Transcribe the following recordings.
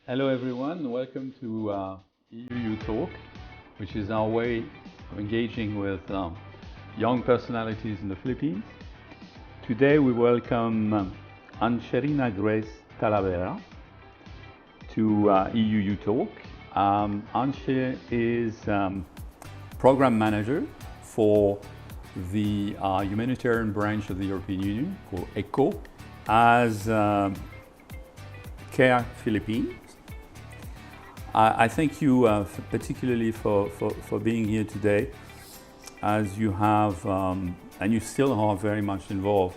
Hello everyone, welcome to EU Talk, which is our way of engaging with young personalities in the Philippines. Today we welcome Ansherina Grace Talavera to EU Talk. Anshe is program manager for the humanitarian branch of the European Union called ECHO as CARE Philippines. I thank you particularly for being here today, as you have and you still are very much involved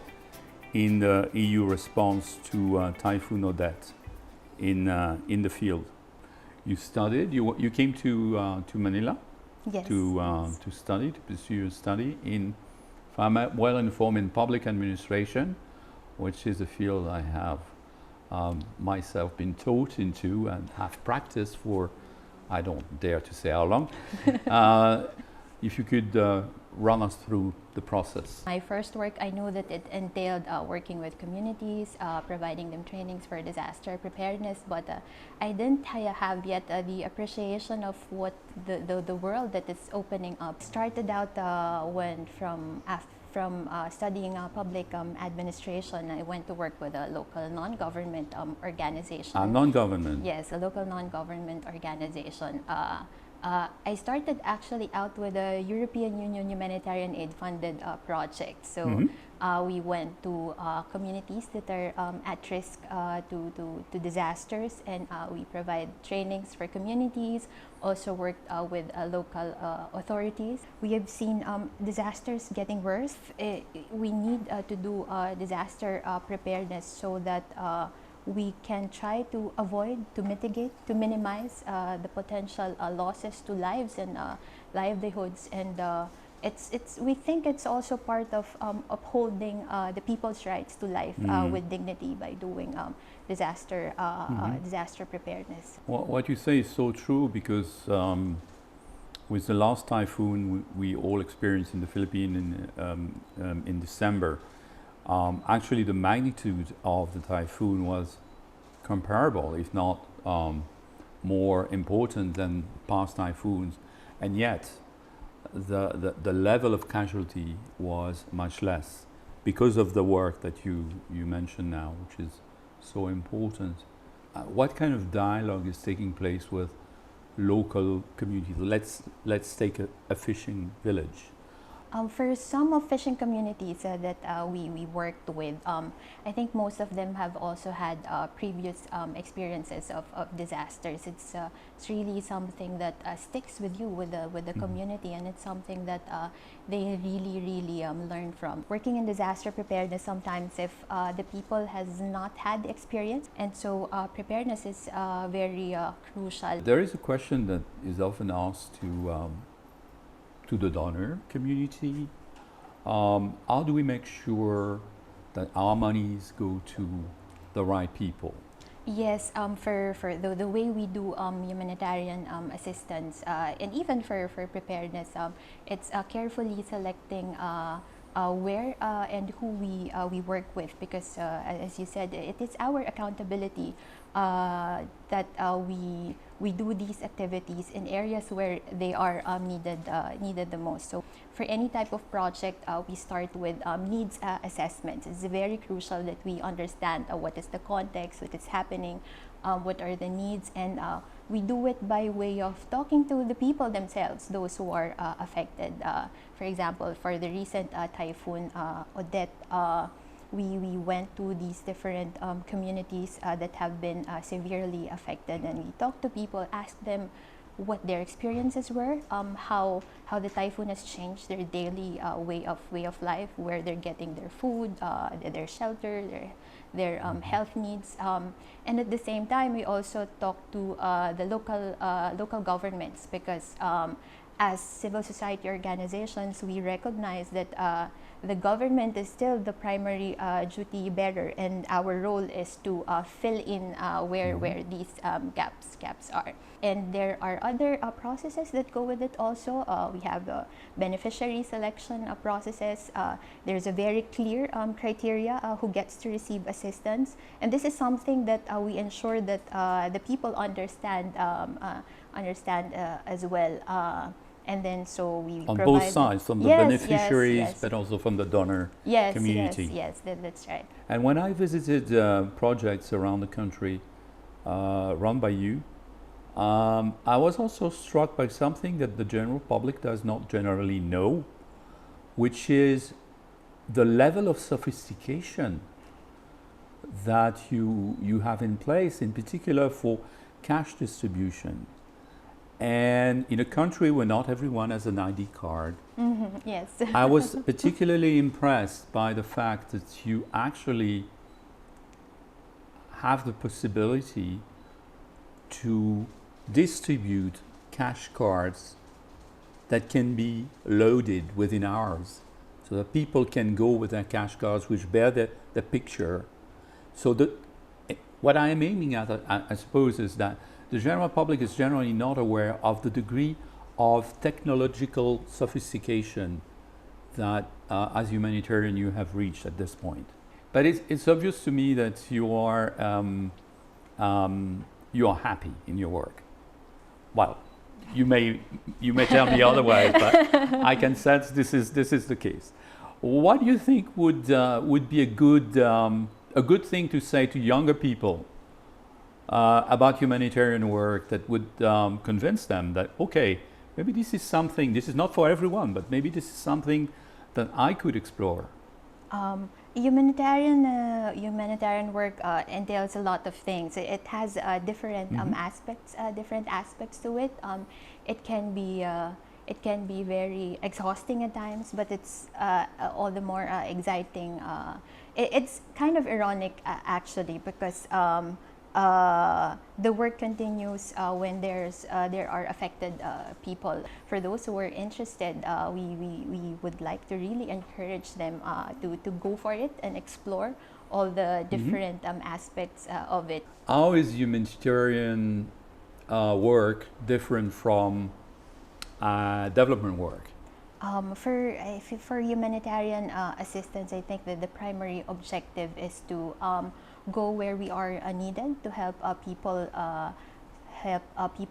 in the EU response to Typhoon Odette in the field. You studied. You came to Manila. Yes. To study, to pursue your study in, if I'm well informed, in public administration, which is a field I have myself been taught into and have practiced for, I don't dare to say how long. If you could run us through the process. My first work, I knew that it entailed working with communities, providing them trainings for disaster preparedness, but I didn't have yet the appreciation of what the world that is opening up. Started out when from studying public administration, I went to work with a local non-government organization. Non-government? Yes, a local non-government organization. I started actually out with a European Union humanitarian aid funded project. So we went to communities that are at risk to disasters, and we provide trainings for communities, also worked with local authorities. We have seen disasters getting worse. We need to do disaster preparedness so that we can try to avoid, to mitigate, to minimize the potential losses to lives and livelihoods. And we think it's also part of upholding the people's rights to life with dignity by doing disaster preparedness. Well, what you say is so true, because with the last typhoon we all experienced in the Philippines in December, actually the magnitude of the typhoon was comparable, if not more important than past typhoons, and yet the level of casualty was much less because of the work that you mentioned now, which is so important. What kind of dialogue is taking place with local communities? Let's take a fishing village. For some of fishing communities that we worked with, I think most of them have also had previous experiences of disasters. It's really something that sticks with you, with the community, and it's something that they really learn from. Working in disaster preparedness, sometimes if the people has not had the experience, and so preparedness is very crucial. There is a question that is often asked to the donor community. How do we make sure that our monies go to the right people? Yes, for the way we do humanitarian assistance, and even for preparedness, it's carefully selecting where and who we work with, because as you said, it is our accountability that we do these activities in areas where they are needed the most. So for any type of project, we start with needs assessments. It's very crucial that we understand what is the context, what is happening, what are the needs, and we do it by way of talking to the people themselves, those who are affected. For example, for the recent typhoon Odette, we went to these different communities that have been severely affected, and we talked to people, asked them what their experiences were, how the typhoon has changed their daily way of life, where they're getting their food, their shelter, their health needs, and at the same time we also talked to the local governments, because as civil society organizations, we recognize that the government is still the primary duty bearer, and our role is to fill in where these gaps are. And there are other processes that go with it also. We have beneficiary selection processes. There's a very clear criteria who gets to receive assistance. And this is something that we ensure that the people understand as well. And then so we on provide both sides, from the beneficiaries, but also from the donor community. Yes, that's right. And when I visited projects around the country run by you, I was also struck by something that the general public does not generally know, which is the level of sophistication that you have in place, in particular for cash distribution. And in a country where not everyone has an ID card, Yes. I was particularly impressed by the fact that you actually have the possibility to distribute cash cards that can be loaded within hours, so that people can go with their cash cards which bear the picture. So what I am aiming at, I suppose, is that the general public is generally not aware of the degree of technological sophistication that as humanitarian you have reached at this point. But it's obvious to me that you are happy in your work. Well, you may tell me otherwise, but I can sense this is the case. What do you think would be a good thing to say to younger people about humanitarian work that would convince them that, okay, maybe this is not for everyone, but maybe this is something that I could explore? Humanitarian work entails a lot of things. It has different aspects to it. It can be very exhausting at times, but it's all the more exciting. It's kind of ironic actually, because the work continues when there are affected people. For those who are interested, we would like to really encourage them to go for it and explore all the different aspects of it. How is humanitarian work different from development work? For humanitarian assistance, I think that the primary objective is to go where we are needed to help people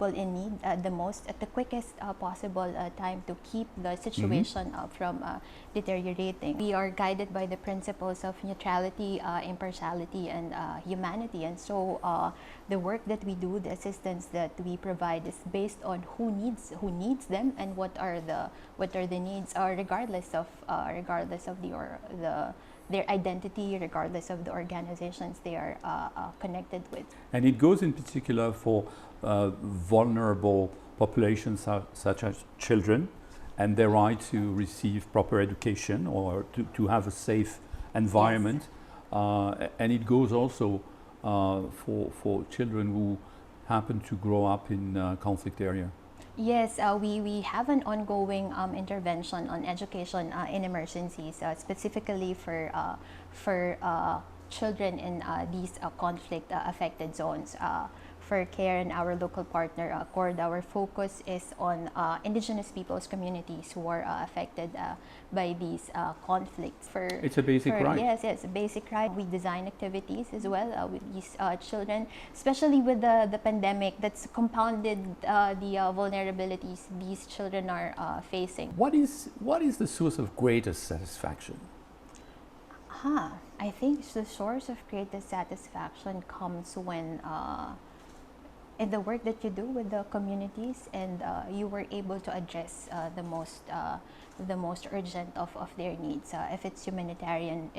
in need the most at the quickest possible time, to keep the situation from deteriorating. We are guided by the principles of neutrality, impartiality, and humanity, and so the work that we do, the assistance that we provide, is based on who needs them, and what are the needs, regardless of their identity, regardless of the organizations they are connected with. And it goes in particular for vulnerable populations such as children, and their right to receive proper education, or to have a safe environment. Yes. And it goes also for children who happen to grow up in conflict area. Yes, we have an ongoing intervention on education in emergencies, specifically for children in these conflict affected zones. For CARE and our local partner, CORD, our focus is on indigenous peoples communities who are affected by these conflicts. It's a basic right. Yes, it's a basic right. We design activities as well with these children, especially with the pandemic that's compounded the vulnerabilities these children are facing. What is the source of greatest satisfaction? I think the source of greatest satisfaction comes when in the work that you do with the communities, and you were able to address the most urgent of their needs. If it's humanitarian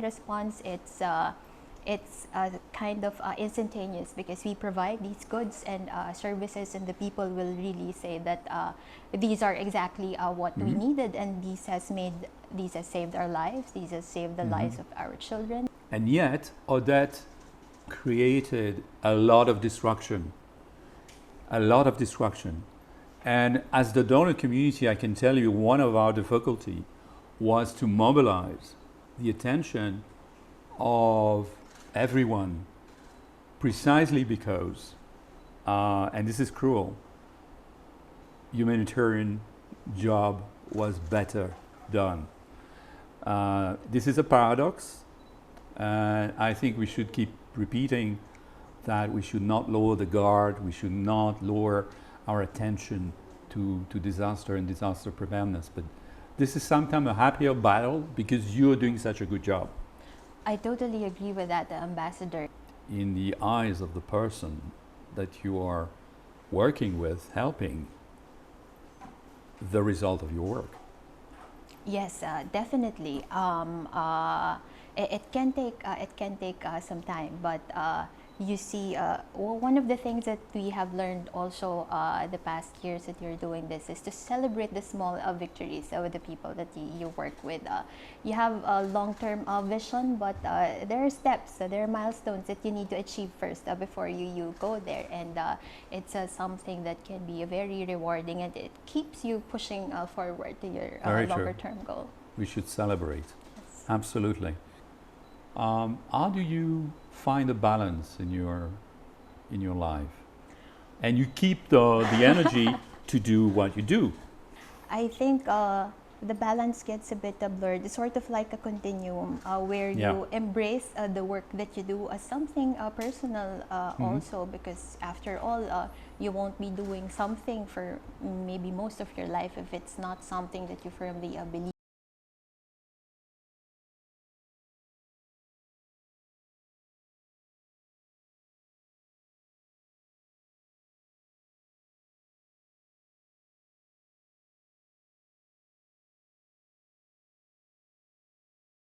response, it's kind of instantaneous, because we provide these goods and services, and the people will really say that these are exactly what we needed, and these has saved our lives. These has saved the lives of our children. And yet, Odette created a lot of destruction. And as the donor community, I can tell you one of our difficulty was to mobilize the attention of everyone, precisely because, and this is cruel, humanitarian job was better done. This is a paradox, and I think we should keep repeating that we should not lower the guard, we should not lower our attention to disaster and disaster preparedness. But this is sometimes a happier battle because you're doing such a good job. I totally agree with that, Ambassador. In the eyes of the person that you are working with, helping, the result of your work. Yes, definitely. It can take some time, but you see, one of the things that we have learned also the past years that you're doing this is to celebrate the small victories with the people that you work with. You have a long-term vision, but there are steps, there are milestones that you need to achieve first before you go there, and it's something that can be very rewarding, and it keeps you pushing forward to your longer-term goal. We should celebrate. Yes. Absolutely. How do you find a balance in your life, and you keep the energy to do what you do? I think the balance gets a bit blurred. It's sort of like a continuum where you embrace the work that you do as something personal also, because after all, you won't be doing something for maybe most of your life if it's not something that you firmly believe